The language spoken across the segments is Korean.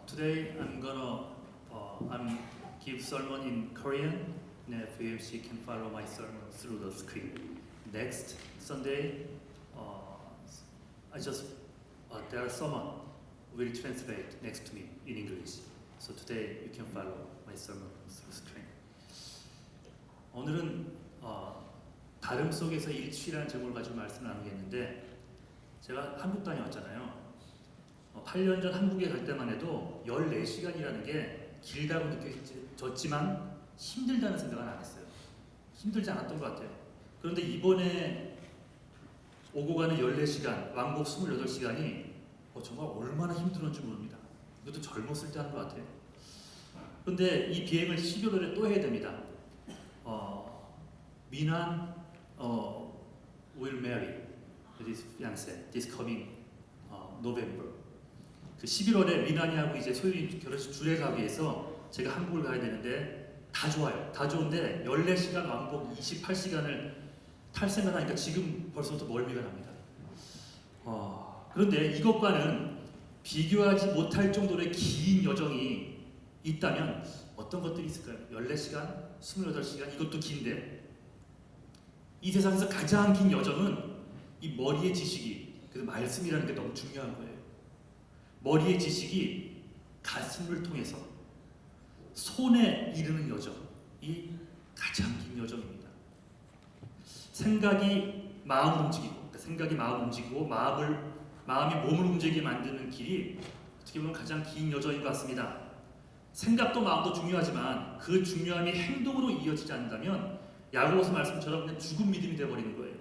Today I'm give sermon in Korean. And if you can follow my sermon through the screen. Next Sunday, there are someone will translate next to me in English. So today you can follow my sermon through screen. 오늘은 다름 속에서 일치라는 제목을 가지고 말씀을 나누겠는데, 제가 한국 다녀왔잖아요. 8년 전 한국에 갈 때만 해도 14시간이라는 게 길다고 느껴졌지만 힘들다는 생각은 안 했어요. 힘들지 않았던 것 같아요. 그런데 이번에 오고 가는 14시간, 왕복 28시간이 정말 얼마나 힘들었는지 모릅니다. 이것도 젊었을 때 하는 것 같아요. 그런데 이 비행을 12월에 또 해야 됩니다. 미난 will marry this fiancé this coming November. 그 11월에 미나니하고 이제 소윤이 결혼식 주례 가기 위해서 제가 한국을 가야 되는데 다 좋아요. 다 좋은데 14시간 왕복 28시간을 탈 생각하니까 지금 벌써부터 멀미가 납니다. 그런데 이것과는 비교하지 못할 정도의 긴 여정이 있다면 어떤 것들이 있을까요? 14시간, 28시간, 이것도 긴데 이 세상에서 가장 긴 여정은 이 머리의 지식이, 그래서 말씀이라는 게 너무 중요한 거예요. 머리의 지식이 가슴을 통해서 손에 이르는 여정이 가장 긴 여정입니다. 생각이 마음을 움직이고, 생각이 마음을 움직이고 마음이 몸을 움직이게 만드는 길이 어떻게 보면 가장 긴 여정인 것 같습니다. 생각도 마음도 중요하지만 그 중요함이 행동으로 이어지지 않는다면 야고보서 말씀처럼 그냥 죽은 믿음이 되어버리는 거예요.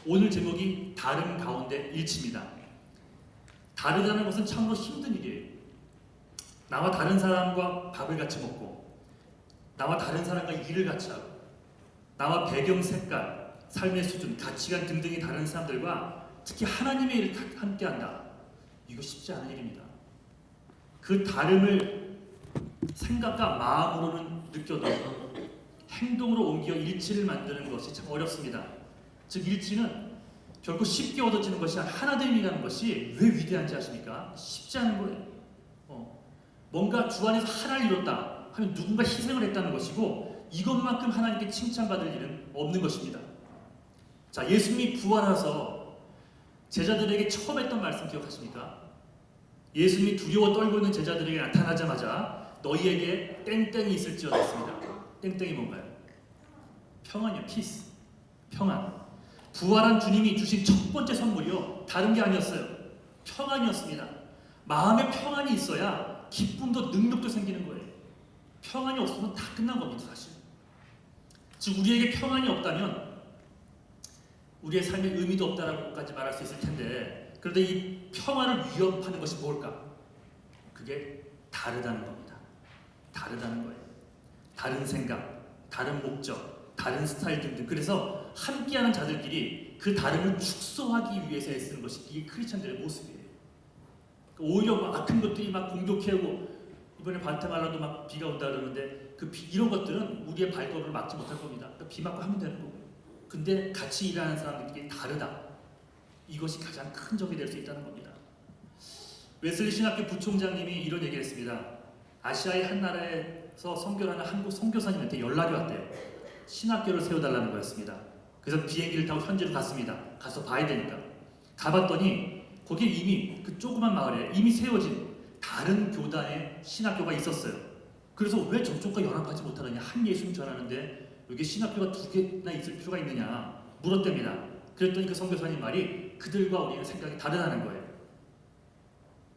오늘 제목이 다름 가운데 일치입니다. 다르다는 것은 참으로 힘든 일이에요. 나와 다른 사람과 밥을 같이 먹고, 나와 다른 사람과 일을 같이 하고, 나와 배경 색깔, 삶의 수준, 가치관 등등이 다른 사람들과 특히 하나님의 일을 함께한다. 이거 쉽지 않은 일입니다. 그 다름을 생각과 마음으로는 느껴도 행동으로 옮겨 일치를 만드는 것이 참 어렵습니다. 즉 일치는 결코 쉽게 얻어지는 것이 하나됨이라는 것이 왜 위대한지 아십니까? 쉽지 않은 거예요. 뭔가 주 안에서 하나를 이뤘다 하면 누군가 희생을 했다는 것이고, 이것만큼 하나님께 칭찬받을 일은 없는 것입니다. 자, 예수님이 부활하셔서 제자들에게 처음 했던 말씀 기억하십니까? 예수님이 두려워 떨고 있는 제자들에게 나타나자마자 너희에게 땡땡이 있을지어다 했습니다. 땡땡이 뭔가요? 평안이요. 피스. 평안. 부활한 주님이 주신 첫 번째 선물이요, 다른 게 아니었어요. 평안이었습니다. 마음에 평안이 있어야 기쁨도 능력도 생기는 거예요. 평안이 없으면 다 끝난 겁니다, 사실. 즉 우리에게 평안이 없다면 우리의 삶에 의미도 없다라고까지 말할 수 있을 텐데, 그런데 이 평안을 위협하는 것이 뭘까? 그게 다르다는 겁니다. 다르다는 거예요. 다른 생각, 다른 목적, 다른 스타일 등등. 그래서 함께하는 자들끼리 그 다름을 축소하기 위해서 애쓰는 것이 이게 크리스천들의 모습이에요. 오히려 막 악한 것들이 막 공격해오고, 이번에 바테말라도 막 비가 온다 그러는데 이런 것들은 우리의 발걸음을 막지 못할 겁니다. 그러니까 비 맞고 하면 되는 거고요. 근데 같이 일하는 사람들끼리 다르다. 이것이 가장 큰 적이 될 수 있다는 겁니다. 웨슬리 신학교 부총장님이 이런 얘기를 했습니다. 아시아의 한 나라에서 선교하는 한국 선교사님한테 연락이 왔대요. 신학교를 세워달라는 거였습니다. 그래서 비행기를 타고 현지로 갔습니다. 가서 봐야 되니까. 가봤더니 거기에 이미 그 조그만 마을에 이미 세워진 다른 교단의 신학교가 있었어요. 그래서 왜 저쪽과 연합하지 못하느냐, 한 예수님 전하는데 여기 신학교가 2개나 있을 필요가 있느냐 물었답니다. 그랬더니 그 선교사님 말이 그들과 우리는 생각이 다르다는 거예요.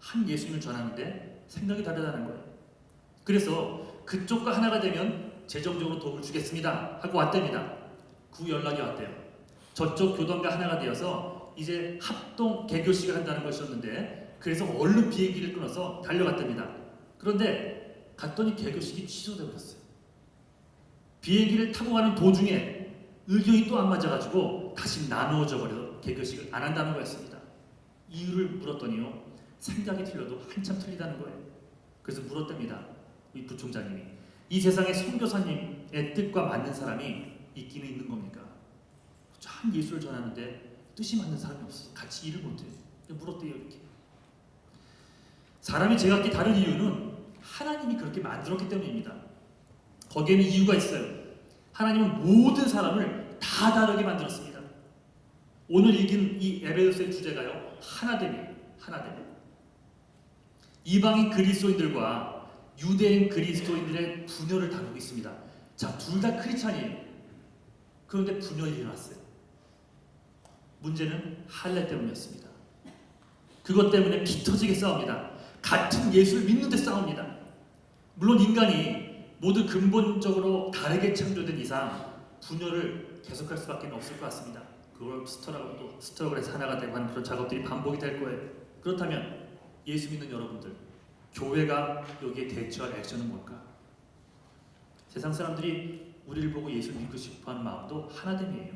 한 예수님을 전하는데 생각이 다르다는 거예요. 그래서 그쪽과 하나가 되면 재정적으로 도움을 주겠습니다 하고 왔답니다. 그 연락이 왔대요. 저쪽 교단과 하나가 되어서 이제 합동 개교식을 한다는 것이었는데, 그래서 얼른 비행기를 끊어서 달려갔답니다. 그런데 갔더니 개교식이 취소되어 버렸어요. 비행기를 타고 가는 도중에 의견이 또 안 맞아가지고 다시 나누어져 버려서 개교식을 안 한다는 거였습니다. 이유를 물었더니요, 생각이 틀려도 한참 틀리다는 거예요. 그래서 물었답니다. 이 부총장님이, 이 세상에 선교사님의 뜻과 맞는 사람이 있기는 있는 겁니까? 한 예수를 전하는데 뜻이 맞는 사람이 없어서 같이 일을 못해요. 물었대요, 이렇게. 사람이 제각기 다른 이유는 하나님이 그렇게 만들었기 때문입니다. 거기에는 이유가 있어요. 하나님은 모든 사람을 다 다르게 만들었습니다. 오늘 읽은 이 에베소서의 주제가요, 하나됨이에요. 하나됨. 이방인 그리스도인들과 유대인 그리스도인들의 분열을 다루고 있습니다. 자, 둘 다 크리스찬이에요. 그런데 분열이 일어났어요. 문제는 할례 때문이었습니다. 그것 때문에 피 터지게 싸웁니다. 같은 예수를 믿는데 싸웁니다. 물론 인간이 모두 근본적으로 다르게 창조된 이상 분열을 계속할 수밖에 없을 것 같습니다. 그걸 스트러글에서 하나가 되고 하는 그런 작업들이 반복이 될 거예요. 그렇다면 예수 믿는 여러분들, 교회가 여기에 대처할 액션은 뭘까? 세상 사람들이 우리를 보고 예수를 믿고 싶어하는 마음도 하나됨이에요.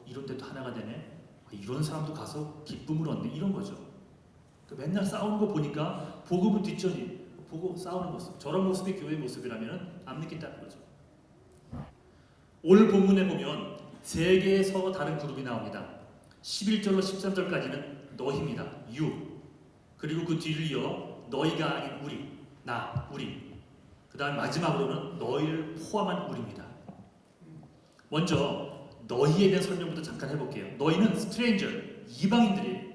이런 데도 하나가 되네. 이런 사람도 가서 기쁨을 얻네. 이런 거죠. 맨날 싸우는 거 보니까 복음을 뒷전이 보고 싸우는 모습, 저런 모습이 교회의 모습이라면 안 믿겠다는 거죠. 오늘 본문에 보면 세 개의 서로 다른 그룹이 나옵니다. 11절로 13절까지는 너희입니다. you. 그리고 그 뒤를 이어 너희가 아닌 우리, 나, 우리. 그 다음 마지막으로는 너희를 포함한 우리입니다. 먼저 너희에 대한 설명부터 잠깐 해볼게요. 너희는 stranger, 이방인들이에요.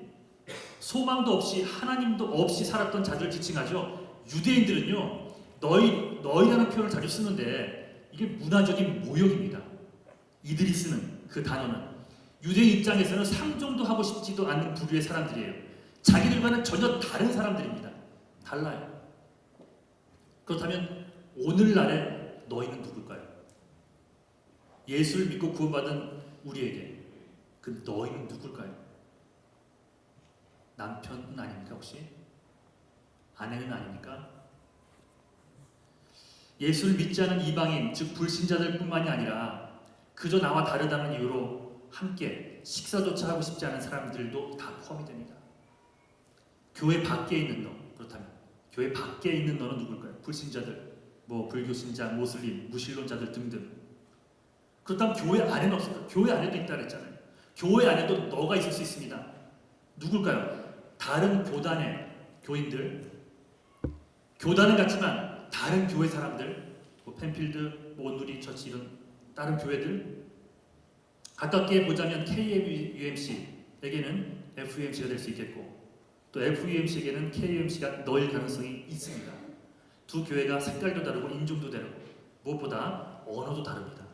소망도 없이 하나님도 없이 살았던 자들을 지칭하죠. 유대인들은요, 너희라는 표현을 자주 쓰는데 이게 문화적인 모욕입니다. 이들이 쓰는 그 단어는 유대인 입장에서는 상종도 하고 싶지도 않는 부류의 사람들이에요. 자기들과는 전혀 다른 사람들입니다. 달라요. 그렇다면 오늘날의 너희는 누굴까요? 예수를 믿고 구원받은 우리에게 그 너희는 누굴까요? 남편은 아닙니까 혹시? 아내는 아닙니까? 예수를 믿지 않은 이방인, 즉 불신자들 뿐만이 아니라 그저 나와 다르다는 이유로 함께 식사조차 하고 싶지 않은 사람들도 다 포함이 됩니다. 교회 밖에 있는 너, 그렇다면 교회 밖에 있는 너는 누굴까요? 불신자들, 불교 신자, 모슬림, 무신론자들 등등. 그렇다면 교회 안에는 없을까요? 교회 안에도 있다 그랬잖아요. 교회 안에도 너가 있을 수 있습니다. 누굴까요? 다른 교단의 교인들, 교단은 같지만 다른 교회 사람들, 펜필드, 온누리 처치 이런 다른 교회들, 가깝게 보자면 KMUMC에게는 FUMC가 될 수 있겠고 또 FUMC에게는 KUMC가 너일 가능성이 있습니다. 두 교회가 색깔도 다르고 인종도 다르고 무엇보다 언어도 다릅니다.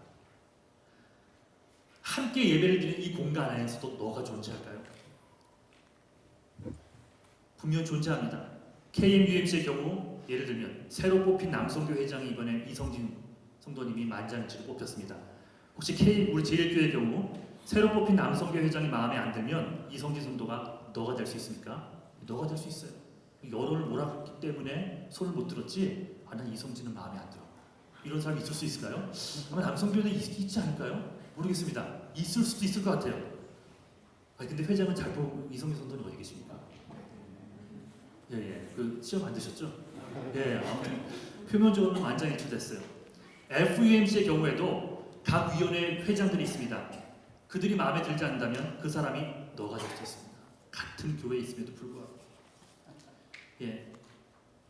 함께 예배를 드리는 이 공간 안에서도 너가 존재할까요? 분명 존재합니다. KMUMC의 경우 예를 들면 새로 뽑힌 남성교 회장이 이번에 이성진 성도님이 만장일치로 뽑혔습니다. 혹시 우리 제1교회의 경우 새로 뽑힌 남성교 회장이 마음에 안 들면 이성진 성도가 너가 될 수 있습니까? 너가 될 수 있어요. 여론을 몰았기 때문에 손을 못 들었지 난 이성진은 마음에 안 들어. 이런 사람이 있을 수 있을까요? 아마 남성교회는 있지 않을까요? 모르겠습니다. 있을 수도 있을 것 같아요. 근데 회장은 잘 보고 이성진 성도는 어디 계십니까? 그 시험 안 드셨죠? 아무튼 표면적으로는 만장일치됐어요. FUMC의 경우에도 각 위원회 회장들이 있습니다. 그들이 마음에 들지 않는다면 그 사람이 너가 될 수 있습니다. 같은 교회에 있음에도 불구하고.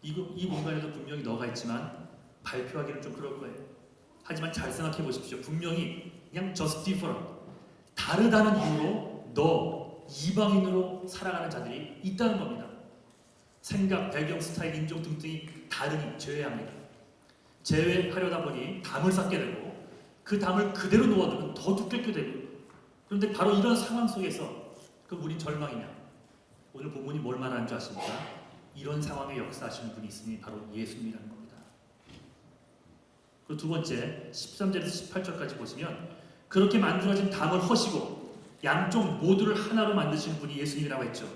이 공간에도 분명히 너가 있지만 발표하기는 좀 그럴 거예요. 하지만 잘 생각해 보십시오. 분명히 그냥 just different, 다르다는 이유로 너 이방인으로 살아가는 자들이 있다는 겁니다. 생각, 배경, 스타일, 인종 등등이 다르니 제외합니다. 제외하려다 보니 담을 쌓게 되고 그 담을 그대로 놓아두면 더 두껍게 되고, 그런데 바로 이런 상황 속에서 그럼 우린 절망이냐? 오늘 본문이 뭘 말하는 줄 아십니까? 이런 상황에 역사하시는 분이 있으니 바로 예수님이라는 겁니다. 그리고 두 번째 13절에서 18절까지 보시면 그렇게 만들어진 담을 허시고 양쪽 모두를 하나로 만드시는 분이 예수님이라고 했죠.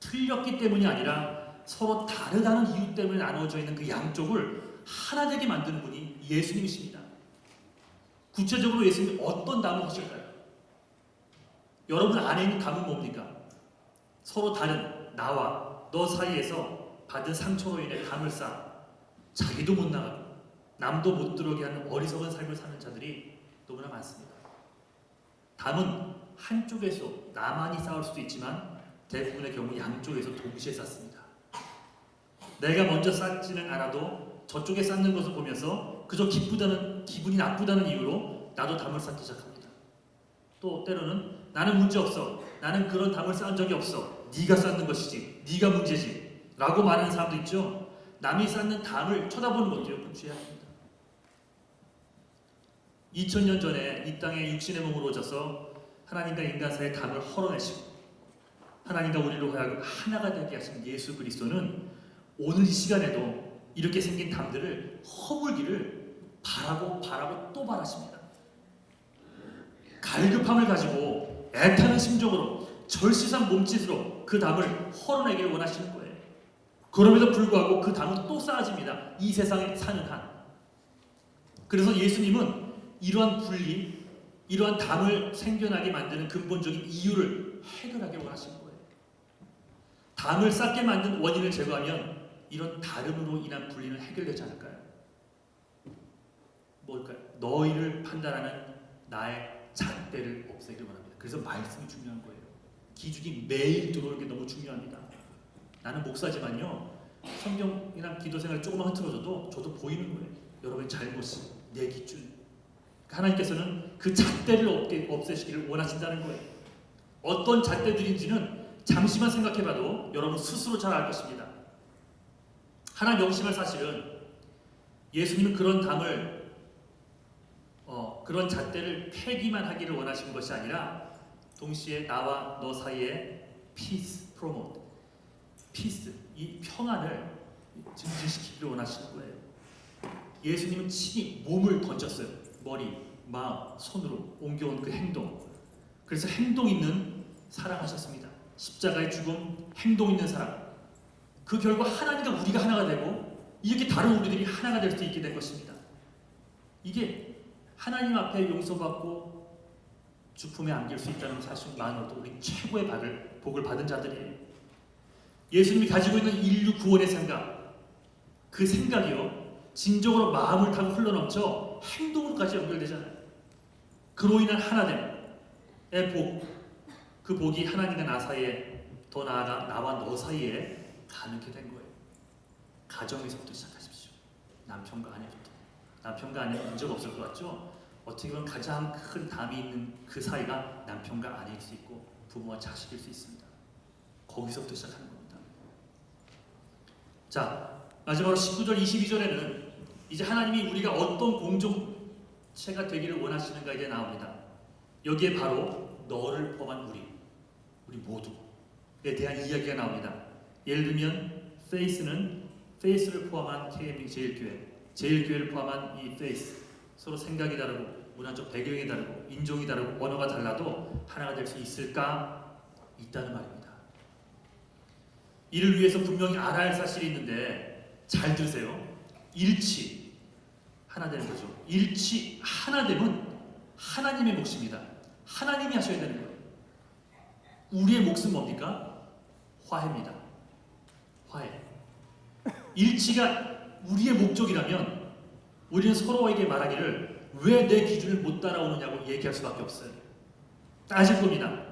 틀렸기 때문이 아니라 서로 다르다는 이유 때문에 나누어져 있는 그 양쪽을 하나 되게 만드는 분이 예수님이십니다. 구체적으로 예수님이 어떤 담을 하실까요? 여러분 안에 있는 담은 뭡니까? 서로 다른 나와 너 사이에서 받은 상처로 인해 담을 쌓아 자기도 못 나가고 남도 못 들어오게 하는 어리석은 삶을 사는 자들이 너무나 많습니다. 담은 한쪽에서 나만이 쌓을 수도 있지만 대부분의 경우 양쪽에서 동시에 쌓습니다. 내가 먼저 쌓지는 않아도 저쪽에 쌓는 것을 보면서 그저 기분이 나쁘다는 이유로 나도 담을 쌓기 시작합니다. 또 때로는 나는 문제 없어. 나는 그런 담을 쌓은 적이 없어. 네가 쌓는 것이지. 네가 문제지. 라고 말하는 사람도 있죠. 남이 쌓는 담을 쳐다보는 것도 여러분 죄악입니다. 2000년 전에 이 땅에 육신의 몸으로 오셔서 하나님과 인간 사이의 담을 헐어내시고 하나님과 우리로 하여금 하나가 되게 하신 예수 그리스도는 오늘 이 시간에도 이렇게 생긴 담들을 허물기를 바라고 또 바라십니다. 갈급함을 가지고 애타는 심정으로 절실한 몸짓으로 그 담을 헐어내기를 원하시는 거예요. 그럼에도 불구하고 그 담은 또 쌓아집니다. 이 세상에 사는 한. 그래서 예수님은 이러한 분리, 이러한 담을 생겨나게 만드는 근본적인 이유를 해결하길 원하시는 거예요. 담을 쌓게 만든 원인을 제거하면 이런 다름으로 인한 분리는 해결되지 않을까요? 뭘까요? 너희를 판단하는 나의 잣대를 없애기를 원합니다. 그래서 말씀이 중요한 거예요. 기준이 매일 들어오는 게 너무 중요합니다. 나는 목사지만요, 성경이나 기도 생활 조금만 흐트러져도 저도 보이는 거예요. 여러분의 잘못이, 내 기준. 하나님께서는 그 잣대를 없애시기를 원하신다는 거예요. 어떤 잣대들인지는 잠시만 생각해봐도 여러분 스스로 잘 알 것입니다. 하나 명심할 사실은 예수님은 그런 담을 그런 잣대를 폐기만 하기를 원하시는 것이 아니라 동시에 나와 너 사이에 peace promote, peace, 이 평안을 증진시키기를 원하시는 거예요. 예수님은 친히 몸을 던졌어요. 머리, 마음, 손으로 옮겨온 그 행동. 그래서 행동 있는 사랑하셨습니다. 십자가의 죽음, 행동 있는 사랑. 그 결과 하나님과 우리가 하나가 되고 이렇게 다른 우리들이 하나가 될 수 있게 된 것입니다. 이게 하나님 앞에 용서받고 주품에 안길 수 있다는 사실만으로도 우리 최고의 복을 받은 자들이에요. 예수님이 가지고 있는 인류 구원의 생각, 그 생각이요, 진정으로 마음을 타고 흘러넘쳐 행동으로까지 연결되잖아요. 그로 인한 하나됨의 복, 그 복이 하나님과 나 사이에, 더 나아가 나와 너 사이에 가능하게 된 거예요. 가정에서부터 시작하십시오. 남편과 아내부터. 남편과 아내는 문제가 없을 것 같죠? 어떻게 보면 가장 큰 담이 있는 그 사이가 남편과 아내일 수 있고 부모와 자식일 수 있습니다. 거기서부터 시작하는 겁니다. 자, 마지막으로 19절, 22절에는 이제 하나님이 우리가 어떤 공동체가 되기를 원하시는가에 대해 나옵니다. 여기에 바로 너를 포함한 우리 모두에 대한 이야기가 나옵니다. 예를 들면 페이스를 포함한 KMB 제일교회를 포함한 이 페이스, 서로 생각이 다르고 문화적 배경이 다르고 인종이 다르고 언어가 달라도 하나가 될 수 있을까? 있다는 말입니다. 이를 위해서 분명히 알아야 할 사실이 있는데 잘 들으세요. 일치, 하나 되는 거죠. 일치, 하나됨은 하나님의 몫입니다. 하나님이 하셔야 되는 거예요. 우리의 몫은 뭡니까? 화해입니다. 화해. 일치가 우리의 목적이라면 우리는 서로에게 말하기를 왜 내 기준을 못 따라오느냐고 얘기할 수밖에 없어요. 따질 겁니다.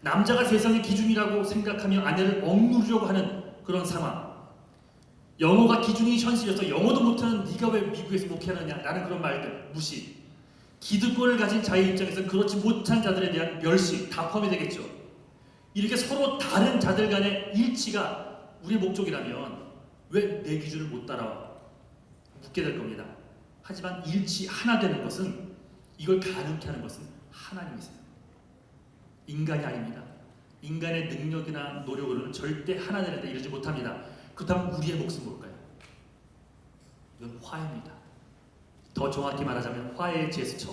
남자가 세상의 기준이라고 생각하며 아내를 억누르려고 하는 그런 상황. 영어가 기준이 현실이어서 영어도 못하는 네가 왜 미국에서 목회하느냐 라는 그런 말들, 무시. 기득권을 가진 자의 입장에서 그렇지 못한 자들에 대한 멸시 다 포함이 되겠죠. 이렇게 서로 다른 자들 간의 일치가 우리의 목적이라면 왜 내 기준을 못 따라와? 묻게 될 겁니다. 하지만 일치 하나 되는 것은, 이걸 가능케 하는 것은 하나님이세요. 인간이 아닙니다. 인간의 능력이나 노력으로는 절대 하나 되는 데 이르지 못합니다. 그렇다면 우리의 몫은 뭘까요? 이건 화해입니다. 더 정확히 말하자면 화해의 제스처.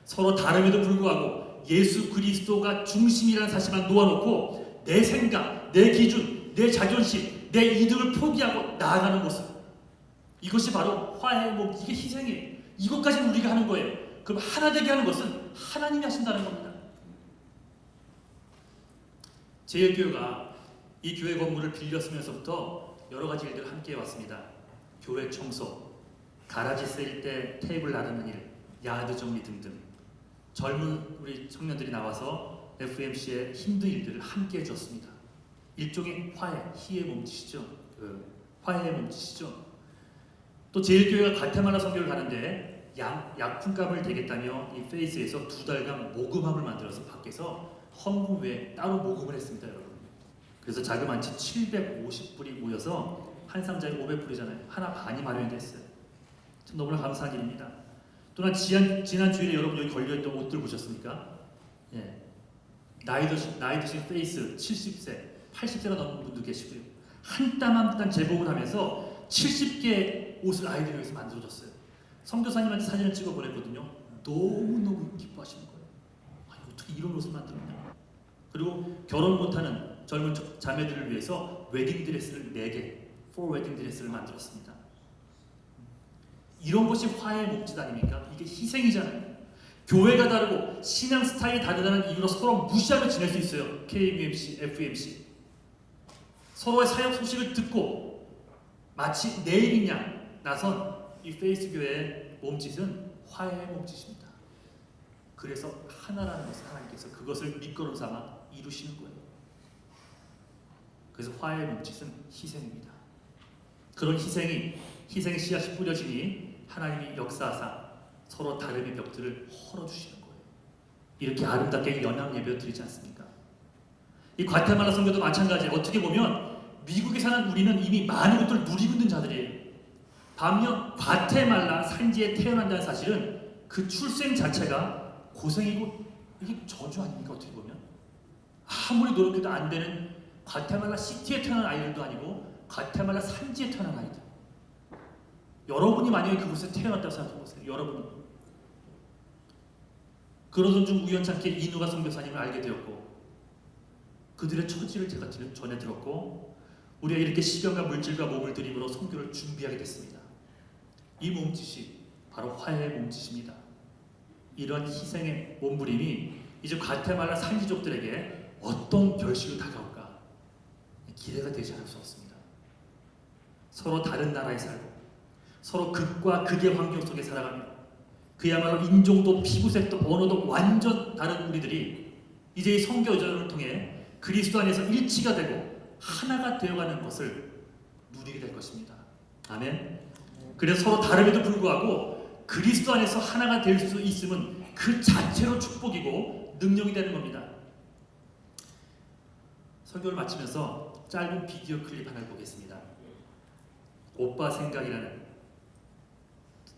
서로 다름에도 불구하고 예수 그리스도가 중심이라는 사실만 놓아놓고 내 생각, 내 기준, 내 자존심, 내 이득을 포기하고 나아가는 모습. 이것이 바로 화해의 목, 이게 희생이에요. 이것까지는 우리가 하는 거예요. 그럼 하나 되게 하는 것은 하나님이 하신다는 겁니다. 제일교회가 이 교회 건물을 빌렸으면서부터 여러 가지 일들을 함께 해왔습니다. 교회 청소, 가라지 세일 때 테이블 나르는 일, 야드 정리 등등. 젊은 우리 청년들이 나와서 FMC의 힘든 일들을 함께 해줬습니다. 일종의 화해, 희의 몸짓이죠. 화해의 몸짓이죠. 또 제일교회가 과테말라 선교를 가는데 약품값을 대겠다며 이 페이스에서 2달간 모금함을 만들어서 밖에서 헌금 외에 따로 모금을 했습니다, 여러분. 그래서 자그마치 750불이 모여서 한 상자에 500불이잖아요. 하나 반이 마련됐어요. 참 너무나 감사한 일입니다. 또한 지난 주일에 여러분 여기 걸려있던 옷들 보셨습니까? 예. 나이 드신 페이스 70세, 80세가 넘은 분도 계시고요. 한 땀 한 땀 제복을 하면서 70개의 옷을 아이들을 위해서 만들어줬어요. 선교사님한테 사진을 찍어 보냈거든요. 너무너무 기뻐하시는 거예요. 아니, 어떻게 이런 옷을 만들었냐. 그리고 결혼 못하는 젊은 자매들을 위해서 웨딩 드레스를 4개, 4 웨딩 드레스를 만들었습니다. 이런 것이 화해의 목짓 아닙니까? 이게 희생이잖아요. 교회가 다르고 신앙 스타일이 다르다는 이유로 서로 무시하며 지낼 수 있어요. KUMC, FUMC. 서로의 사역 소식을 듣고 마치 내일인 양 나선 이 페이스 교회의 몸짓은 화해의 몸짓입니다. 그래서 하나라는 것을 하나님께서 그것을 밑거름 삼아 이루시는 거예요. 그래서 화해의 몸짓은 희생입니다. 그런 희생의 씨앗이 뿌려지니 하나님이 역사하사 서로 다름의 벽들을 헐어주시는 거예요. 이렇게 아름답게 연합 예배 드리지 않습니까? 이 과테말라 선교도 마찬가지예요. 어떻게 보면 미국에 사는 우리는 이미 많은 것들을 누리고 있는 자들이에요. 반면 과테말라 산지에 태어난다는 사실은 그 출생 자체가 고생이고 이게 저주 아닙니까? 어떻게 보면 아무리 노력해도 안 되는 과테말라 시티에 태어난 아이들도 아니고 과테말라 산지에 태어난 아이들. 여러분이 만약에 그곳에 태어났다고 생각해보세요. 여러분은 그러던 중 우연찮게 이누가 선교사님을 알게 되었고 그들의 처지를 제가 전해 들었고 우리가 이렇게 시간과 물질과 몸을 들임으로 선교를 준비하게 됐습니다. 이 몸짓이 바로 화해의 몸짓입니다. 이런 희생의 몸부림이 이제 과테말라 산지족들에게 어떤 결실로 다가올까 기대가 되지 않을 수 없습니다. 서로 다른 나라에 살고 서로 극과 극의 환경 속에 살아가며 그야말로 인종도 피부색도 언어도 완전 다른 우리들이 이제 이 선교 여정을 통해 그리스도 안에서 일치가 되고 하나가 되어가는 것을 누리게 될 것입니다. 아멘. 그래서 서로 다름에도 불구하고 그리스도 안에서 하나가 될 수 있음은 그 자체로 축복이고 능력이 되는 겁니다. 설교를 마치면서 짧은 비디오 클립 하나를 보겠습니다. 오빠 생각이라는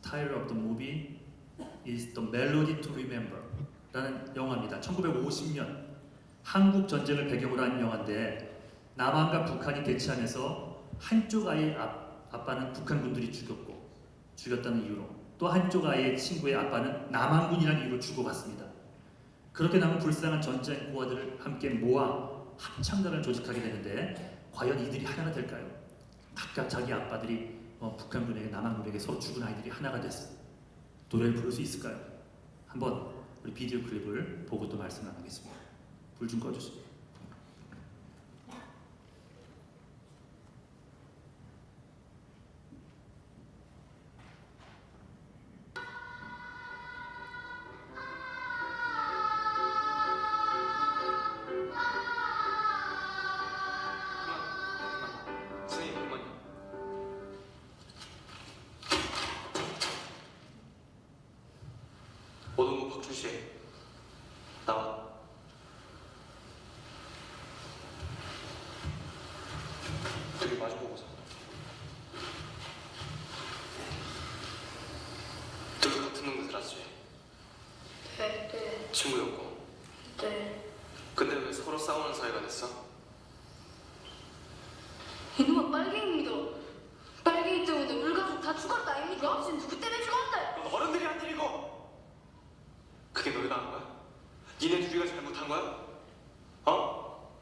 Title of the movie is The Melody to Remember 라는 영화입니다. 1950년 한국 전쟁을 배경으로 한 영화인데 남한과 북한이 대치하면서 한쪽 아이의 아빠는 북한군들이 죽였다는 이유로 또 한쪽 아이의 친구의 아빠는 남한군이라는 이유로 죽어갔습니다. 그렇게 남은 불쌍한 전쟁 고아들을 함께 모아 합창단을 조직하게 되는데 과연 이들이 하나가 될까요? 각각 자기 아빠들이 북한군에게 남한군에게 서로 죽은 아이들이 하나가 됐어요. 노래를 부를 수 있을까요? 한번 우리 비디오 클립을 보고 또 말씀 나누겠습니다. 불 좀 꺼주세요. 오동국 박준씨 나와. 둘이 마주보고서 둘 같은 놈들 들었지? 네. 친구였고. 네. 근데 왜 서로 싸우는 사이가 됐어? 이놈아 빨갱입니다. 빨갱이 때문에 우리 가족 다 죽었다 아닙니까? 지금 누구 때문에 죽었대? 넌 어른들이 한 일이고 그게 너희가 한 거야? 니네 둘이가 잘못한 거야? 어?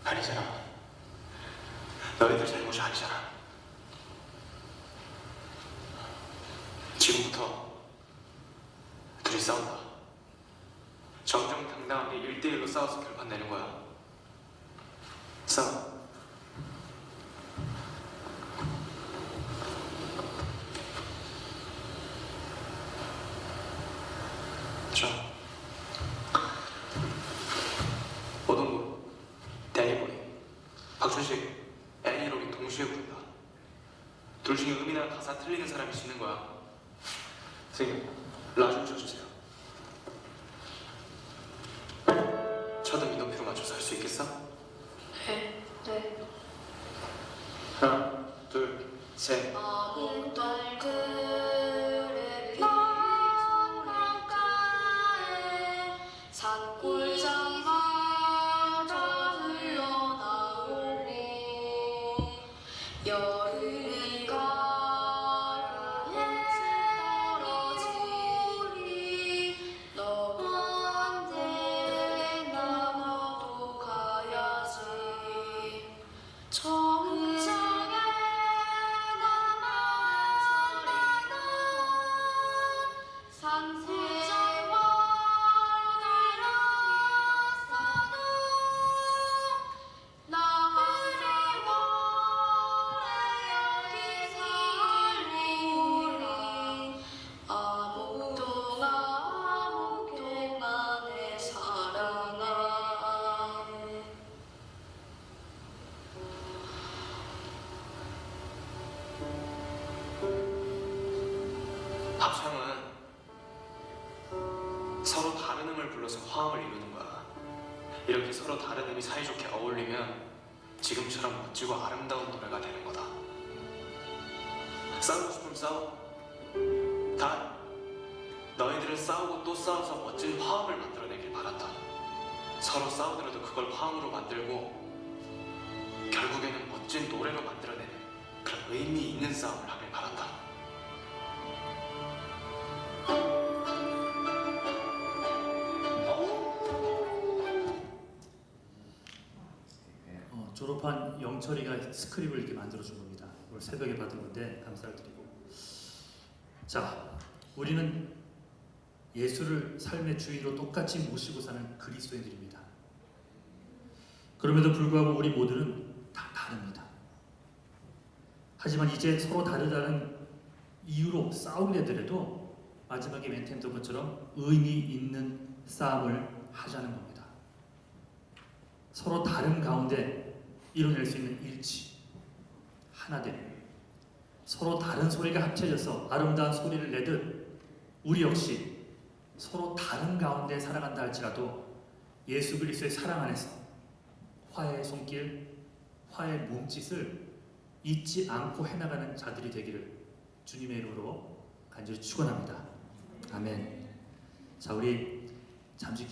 아니잖아. 너희들 잘못이 아니잖아. 지금부터 둘이 싸운다. 정정당당하게 1대1로 싸워서 결판 내는 거야. 싸워. 자, 오동구, 데니보이, 박준식, 다행히로리 동시에 부른다. 둘 중에 음이나 가사 틀리는 사람이 지는 거야. 선생님, 라 좀 쳐주세요. 첫음 이 높이로 맞춰서 할 수 있겠어? 네. 하나, 둘, 셋. 아무 떨들에 먼 강가에 산골장마저 흘러나오고 여름이 가라에 떨어지니 너한테 나도 가야지. 정장에 남아나는 산세와 날았어도 나 그리워해 여기 살리니 아목동아 내 사랑아. 합창은 서로 다른 음을 불러서 화음을 이루는 거야. 이렇게 서로 다른 음이 사이좋게 어울리면 지금처럼 멋지고 아름다운 노래가 되는 거다. 싸우고 싶으면 싸워. 단, 너희들은 싸우고 또 싸워서 멋진 화음을 만들어내길 바란다. 서로 싸우더라도 그걸 화음으로 만들고 결국에는 멋진 노래로 만들어내는 그런 의미 있는 싸움을 하길 바란다. 졸업한 영철이가 스크립을 이렇게 만들어준 겁니다. 오늘 새벽에 받은 건데 감사를 드리고. 자, 우리는 예수를 삶의 주인으로 똑같이 모시고 사는 그리스도인들입니다. 그럼에도 불구하고 우리 모두는 다 다릅니다. 하지만 이제 서로 다르다는 이유로 싸우게 되더라도 마지막에 멘트 했던 것처럼 의미 있는 싸움을 하자는 겁니다. 서로 다른 가운데 이뤄낼 수 있는 일치, 하나됨. 서로 다른 소리가 합쳐져서 아름다운 소리를 내듯 우리 역시 서로 다른 가운데 살아간다 할지라도 예수 그리스도의 사랑 안에서 화해의 손길, 화해의 몸짓을 잊지 않고 해나가는 자들이 되기를 주님의 이름으로 간절히 축원합니다. 아멘. 자, 우리 잠시